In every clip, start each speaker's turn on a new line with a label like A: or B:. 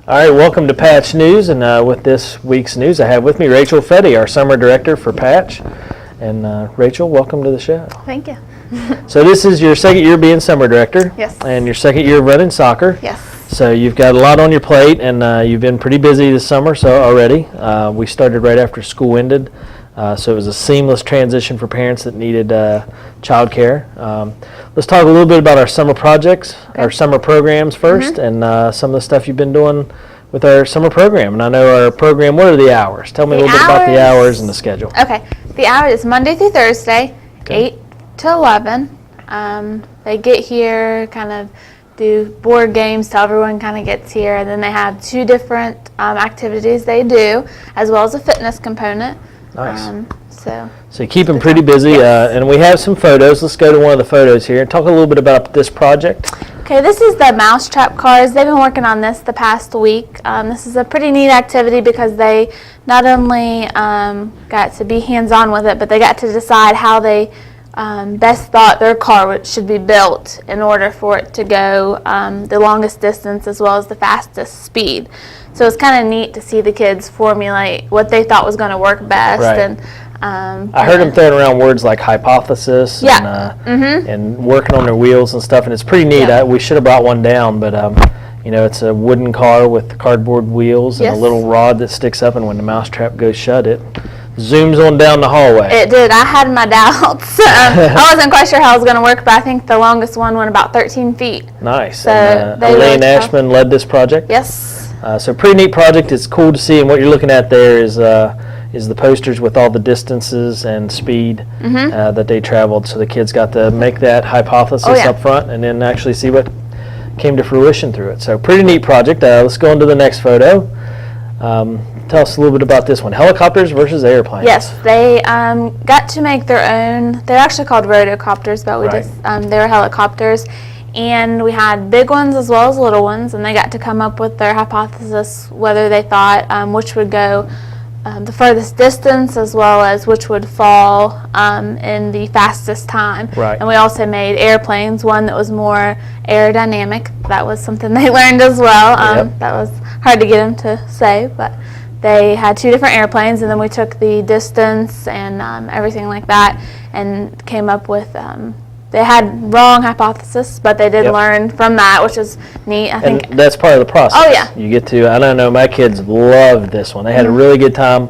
A: All right, welcome to Patch News, and with this week's news, I have with me Rachel Fetty, our summer director for Patch. And Rachel, welcome to the show.
B: Thank you.
A: So this is your second year being summer director.
B: Yes.
A: And your second year running soccer.
B: Yes.
A: So you've got a lot on your plate, and you've been pretty busy this summer already. We started right after school ended, so it was a seamless transition for parents that needed childcare. Let's talk a little bit about our summer projects, our summer programs first, and some of the stuff you've been doing with our summer program. And I know our program, what are the hours? Tell me a little bit about the hours and the schedule.
B: Okay. The hour is Monday through Thursday, 8 to 11. They get here, kind of do board games till everyone kind of gets here, and then they have two different activities they do, as well as a fitness component.
A: Nice.
B: So
A: you keep them pretty busy,
B: Yes.
A: and we have some photos. Let's go to one of the photos here and talk a little bit about this project.
B: Okay, this is the mousetrap cars. They've been working on this the past week. This is a pretty neat activity because they not only got to be hands-on with it, but they got to decide how they best thought their car should be built in order for it to go the longest distance as well as the fastest speed. So it's kind of neat to see the kids formulate what they thought was going to work best.
A: Right.
B: And
A: I heard them throwing around words like hypothesis
B: Yeah.
A: and working on their wheels and stuff, and it's pretty neat.
B: Yeah.
A: We should have brought one down, but it's a wooden car with cardboard wheels and
B: Yes.
A: a little rod that sticks up, and when the mousetrap goes shut, it zooms on down the hallway.
B: It did. I had my doubts. I wasn't quite sure how it was going to work, but I think the longest one went about 13 feet.
A: Nice.
B: So
A: and
B: they
A: Elaine
B: worked out.
A: Ashman led this project.
B: Yes.
A: So pretty neat project. It's cool to see, and what you're looking at there is the posters with all the distances and speed that they traveled. So the kids got to make that hypothesis up front and then actually see what came to fruition through it. So pretty neat project. Let's go on to the next photo. Tell us a little bit about this one. Helicopters versus airplanes.
B: Yes, they got to make their own. They're actually called rotocopters, but we just they were helicopters. And we had big ones as well as little ones, and they got to come up with their hypothesis whether they thought which would go the furthest distance as well as which would fall in the fastest time.
A: Right.
B: And we also made airplanes, one that was more aerodynamic. That was something they learned as well. That was hard to get them to say, but they had two different airplanes, and then we took the distance and everything like that and came up with they had wrong hypothesis, but they did learn from that, which is neat. I think
A: that's part of the process.
B: Oh, yeah.
A: You get to, I don't know, my kids loved this one. They had a really good time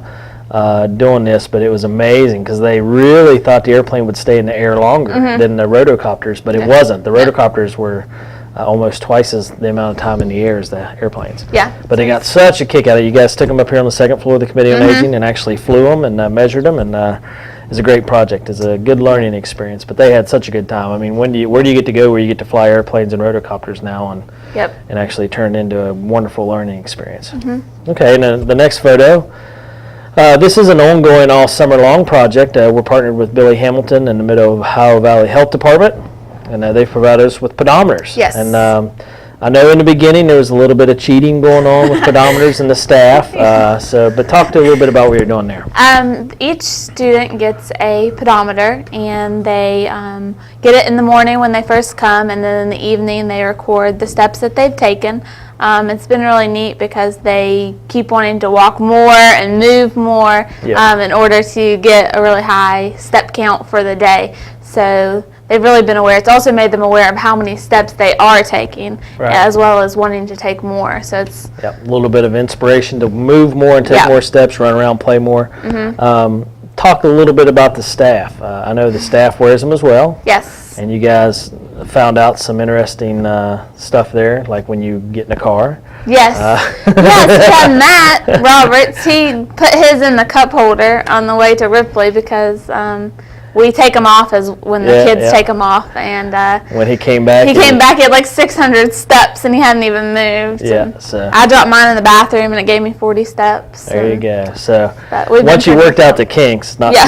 A: doing this, but it was amazing because they really thought the airplane would stay in the air longer than the rotocopters, but it wasn't. The rotocopters were almost twice as the amount of time in the air as the airplanes.
B: Yeah.
A: But they got such a kick out of it. You guys took them up here on the second floor of the Committee on Aging and actually flew them and measured them, and it's a great project. It's a good learning experience, but they had such a good time. I mean, where do you get to go where you get to fly airplanes and rotocopters now and actually turn it into a wonderful learning experience? Okay, and then the next photo. This is an ongoing all summer long project. We're partnered with Billy Hamilton and the Mid-Ohio Valley Health Department, and they provide us with pedometers.
B: Yes.
A: And I know in the beginning there was a little bit of cheating going on with pedometers and the staff, but talk to a little bit about what you're doing there.
B: Each student gets a pedometer, and they get it in the morning when they first come, and then in the evening they record the steps that they've taken. It's been really neat because they keep wanting to walk more and move more in order to get a really high step count for the day. So they've really been aware. It's also made them aware of how many steps they are taking, as well as wanting to take more. So it's
A: a little bit of inspiration to move more and take more steps, run around, play more. Talk a little bit about the staff. I know the staff wears them as well.
B: Yes.
A: And you guys found out some interesting stuff there, like when you get in a car.
B: Yes. Yes, we had Matt Roberts. He put his in the cup holder on the way to Ripley because we take them off as when the kids take them off, and
A: when he came back,
B: he had like 600 steps, and he hadn't even moved.
A: Yeah, so
B: I dropped mine in the bathroom, and it gave me 40 steps.
A: There you go. So
B: once
A: you worked out the kinks, not too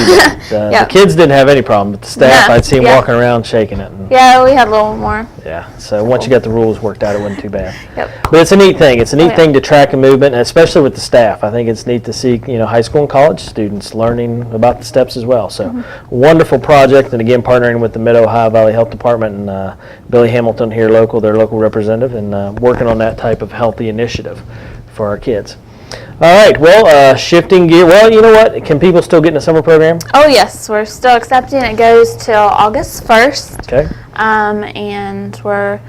A: bad. The kids didn't have any problem, but the staff, I'd see them walking around shaking it.
B: Yeah, we had a little more.
A: Yeah, so once you got the rules worked out, it wasn't too bad.
B: Yep.
A: But it's a neat thing. It's a neat thing to track a movement, especially with the staff. I think it's neat to see high school and college students learning about the steps as well. So wonderful project, and again partnering with the Mid-Ohio Valley Health Department and Billy Hamilton here local, their local representative, and working on that type of healthy initiative. for our kids. All right, well, shifting gear. Well, you know what? Can people still get in the summer program?
B: Oh, yes, we're still accepting. It goes till August 1st.
A: Okay.
B: And we're,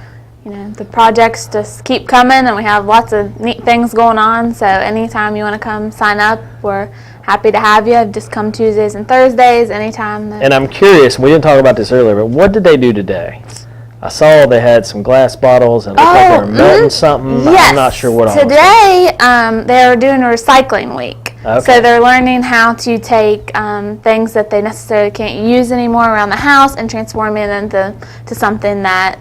B: the projects just keep coming, and we have lots of neat things going on. So anytime you want to come sign up, we're happy to have you. Just come Tuesdays and Thursdays, anytime.
A: And I'm curious, we didn't talk about this earlier, but what did they do today? I saw they had some glass bottles and it looked like they were melting something.
B: Yes.
A: I'm not sure what all.
B: Today, they're doing a recycling week.
A: Okay.
B: So they're learning how to take things that they necessarily can't use anymore around the house and transform it into something that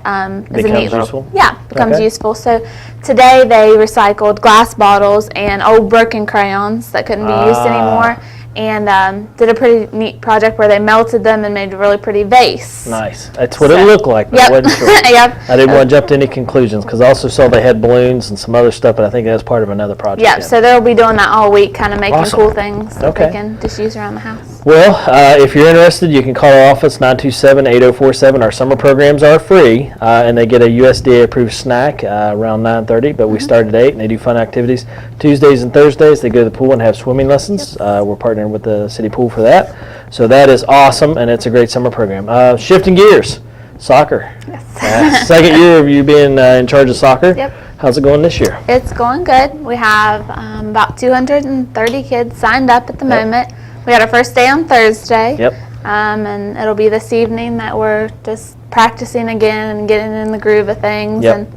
B: is a neat
A: useful?
B: becomes
A: Okay.
B: useful. So today they recycled glass bottles and old broken crayons that couldn't be used anymore, and did a pretty neat project where they melted them and made a really pretty vase.
A: Nice. That's what it looked like, but I wasn't sure.
B: Yep.
A: I didn't want to jump to any conclusions because I also saw they had balloons and some other stuff, but I think that was part of another project.
B: Yep, so they'll be doing that all week, kind of making
A: Awesome.
B: cool things that
A: Okay.
B: they can just use around the house.
A: Well, if you're interested, you can call our office, 927-8047. Our summer programs are free, and they get a USDA-approved snack around 9:30, but we start at 8, and they do fun activities. Tuesdays and Thursdays, they go to the pool and have swimming lessons. We're partnering with the city pool for that. So that is awesome, and it's a great summer program. Shifting gears, soccer.
B: Yes.
A: Second year of you being in charge of soccer.
B: Yep.
A: How's it going this year?
B: It's going good. We have about 230 kids signed up at the
A: Yep.
B: moment. We had our first day on Thursday.
A: Yep.
B: And it'll be this evening that we're just practicing again and getting in the groove of things.
A: Yep.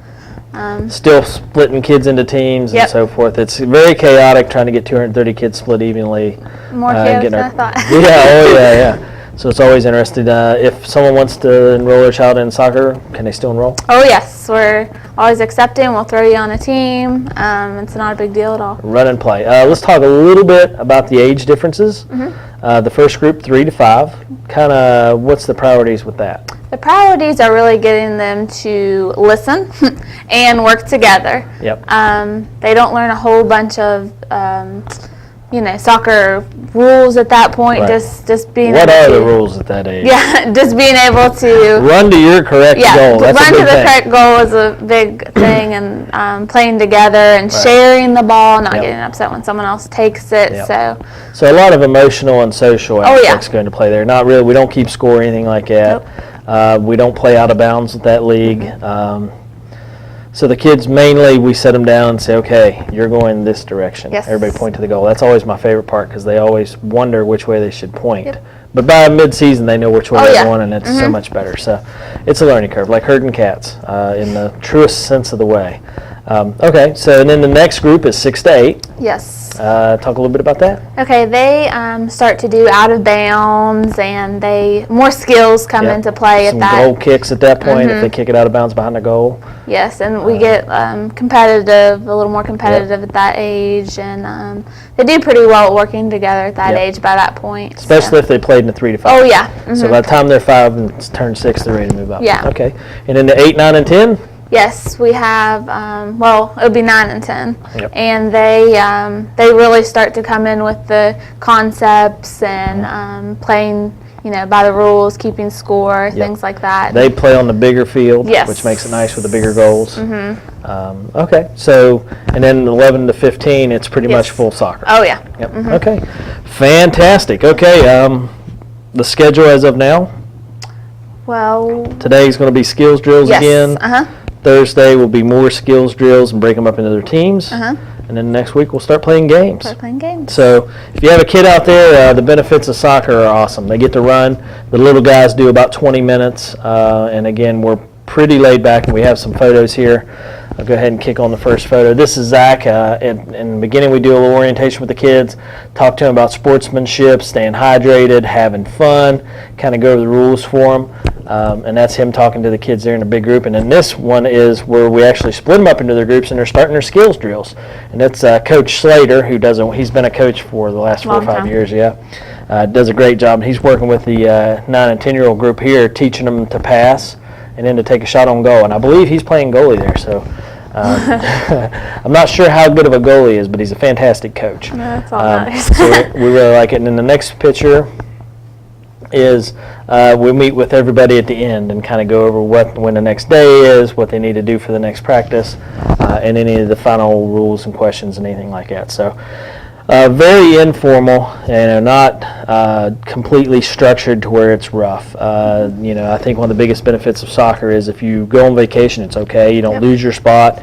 B: And
A: Still splitting kids into teams
B: Yep.
A: and so forth. It's very chaotic trying to get 230 kids split evenly.
B: more
A: and
B: kids
A: getting
B: than I
A: our-
B: thought.
A: Yeah. So it's always interesting. If someone wants to enroll their child in soccer, can they still enroll?
B: Oh, yes. We're always accepting. We'll throw you on a team. It's not a big deal at all.
A: Run and play. Let's talk a little bit about the age differences.
B: Mm-hmm.
A: The first group, 3 to 5. Kind of, what's the priorities with that?
B: The priorities are really getting them to listen and work together.
A: Yep.
B: They don't learn a whole bunch of, soccer rules at that point.
A: Right.
B: Just being
A: What
B: able
A: are
B: to,
A: the rules at that age?
B: Yeah, just being able to.
A: Run to your correct goal. That's
B: run
A: a
B: to
A: big
B: the
A: thing.
B: correct goal is a big thing, and playing together and
A: Right.
B: sharing the ball, not
A: Yep.
B: getting upset when someone else takes it.
A: Yep.
B: So
A: So a lot of emotional and social
B: Oh, yeah.
A: aspects going to play there. Not really. We don't keep score or anything like that. We don't play out of bounds with that league. So the kids mainly, we set them down and say, okay, you're going this direction.
B: Yes.
A: Everybody point to the goal. That's always my favorite part because they always wonder which way they should point.
B: Yep.
A: But by mid-season, they know which way
B: Oh,
A: they're
B: yeah.
A: going, and it's so much better. So it's a learning curve, like herding cats in the truest sense of the way. Okay, so and then the next group is 6 to 8.
B: yes.
A: Talk a little bit about that.
B: Okay, they start to do out of bounds, and more skills come
A: Yep.
B: into play
A: Some
B: at that.
A: goal kicks at that point if they kick it out of bounds behind the goal.
B: Yes, and we get competitive, a little more competitive at that age, and they do pretty well at working together at that
A: Yep.
B: age by that point.
A: Especially if they played in the 3 to 5.
B: Oh, yeah.
A: So by the time they're 5 and turn 6, they're ready to move up.
B: Yeah.
A: Okay. And then the 8, 9, and 10?
B: Yes, we have, it'll be 9 and 10.
A: Yep.
B: And they really start to come in with the concepts and playing, by the rules, keeping score, things like that.
A: They play on the bigger field,
B: Yes.
A: which makes it nice with the bigger goals. Okay. So, and then 11 to 15, it's pretty much
B: Yes.
A: full soccer.
B: Oh, yeah.
A: Yep. Okay. Fantastic. Okay. The schedule as of now,
B: Well,
A: today's going to be skills drills
B: yes.
A: again.
B: Uh-huh.
A: Thursday will be more skills drills and break them up into their teams.
B: Uh-huh.
A: And then next week we'll start playing games.
B: Start playing games.
A: So if you have a kid out there, the benefits of soccer are awesome. They get to run. The little guys do about 20 minutes. And again, we're pretty laid back, and we have some photos here. I'll go ahead and kick on the first photo. This is Zach. In the beginning, we do a little orientation with the kids, talk to them about sportsmanship, staying hydrated, having fun, kind of go over the rules for them. And that's him talking to the kids there in a big group. And then this one is where we actually split them up into their groups, and they're starting their skills drills. And that's Coach Slater, who he's been a coach for the last 4 or
B: Long
A: 5
B: time.
A: years, does a great job. And he's working with the 9 and 10-year-old group here, teaching them to pass and then to take a shot on goal. And I believe he's playing goalie there. So I'm not sure how good of a goalie he is, but he's a fantastic coach.
B: That's all nice.
A: So we really like it. And then the next picture, is we meet with everybody at the end and kind of go over when the next day is, what they need to do for the next practice, and any of the final rules and questions and anything like that. So very informal and not completely structured to where it's rough. I think one of the biggest benefits of soccer is if you go on vacation, it's okay. You don't lose your spot.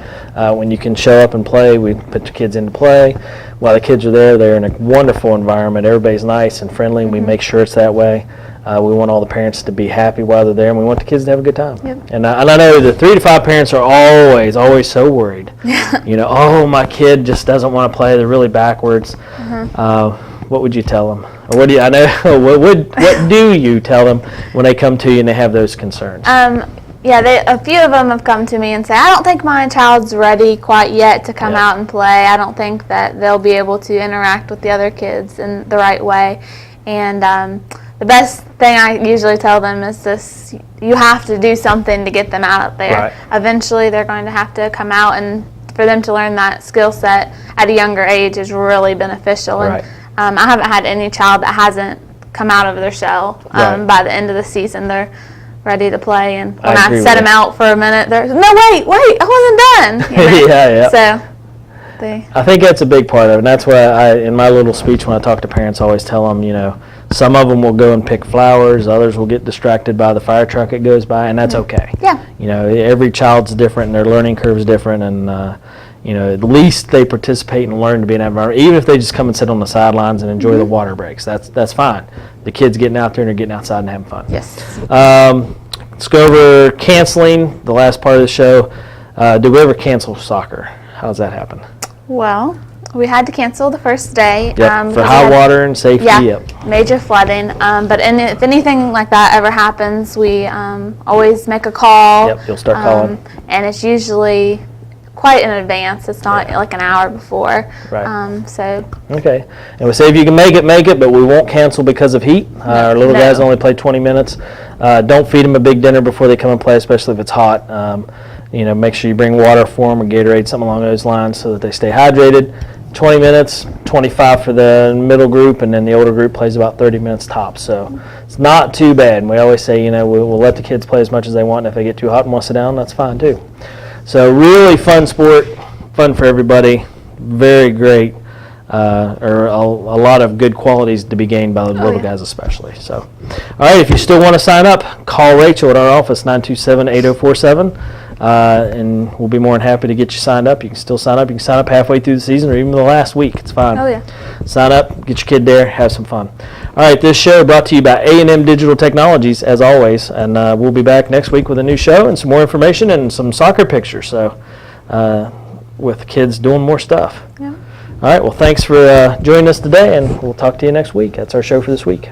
A: When you can show up and play, we put the kids into play. While the kids are there, they're in a wonderful environment. Everybody's nice and friendly, and we make sure it's that way. We want all the parents to be happy while they're there, and we want the kids to have a good time.
B: Yep.
A: And I know the 3 to 5 parents are always so worried. Oh, my kid just doesn't want to play. They're really backwards. What would you tell them? Or what do you? I know. What do you tell them when they come to you and they have those concerns?
B: A few of them have come to me and say, I don't think my child's ready quite yet to come out and play. I don't think that they'll be able to interact with the other kids in the right way. And the best thing I usually tell them is this: you have to do something to get them out there.
A: Right.
B: Eventually they're going to have to come out, and for them to learn that skill set at a younger age is really beneficial.
A: Right.
B: And I haven't had any child that hasn't come out of their shell by the end of the season. They're ready to play, and when I set them out for a minute, they're, no, wait, I wasn't done.
A: Yeah.
B: So
A: I think that's a big part of it, and that's why in my little speech when I talk to parents, I always tell them, some of them will go and pick flowers, others will get distracted by the fire truck that goes by, and that's okay.
B: Yeah.
A: Every child's different, and their learning curve is different, and at least they participate and learn to be in that environment, even if they just come and sit on the sidelines and enjoy the water breaks. That's fine. The kids getting out there and they're getting outside and having fun.
B: Yes.
A: Let's go over canceling, the last part of the show. Did we ever cancel soccer? How does that happen?
B: Well, we had to cancel the first day.
A: For high water and safety.
B: Yeah, major flooding. But if anything like that ever happens, we always make a call.
A: Yep, you'll start calling.
B: And it's usually quite in advance. It's not like an hour before.
A: Right. Okay. And we say if you can make it, but we won't cancel because of heat. Our little guys only play 20 minutes. Don't feed them a big dinner before they come and play, especially if it's hot. Make sure you bring water for them or Gatorade, something along those lines, so that they stay hydrated. 20 minutes, 25 for the middle group, and then the older group plays about 30 minutes tops. So it's not too bad. And we always say, we'll let the kids play as much as they want. And if they get too hot and want to sit down, that's fine too. So really fun sport, fun for everybody, very great, or a lot of good qualities to be gained by the little guys especially. So, all right, if you still want to sign up, call Rachel at our office, 927-8047. And we'll be more than happy to get you signed up. You can still sign up. You can sign up halfway through the season or even the last week. It's fine.
B: Oh, yeah.
A: Sign up, get your kid there, have some fun. All right, this show brought to you by A&M Digital Technologies, as always. And we'll be back next week with a new show and some more information and some soccer pictures. So with kids doing more stuff.
B: Yeah.
A: All right, well, thanks for joining us today, and we'll talk to you next week. That's our show for this week.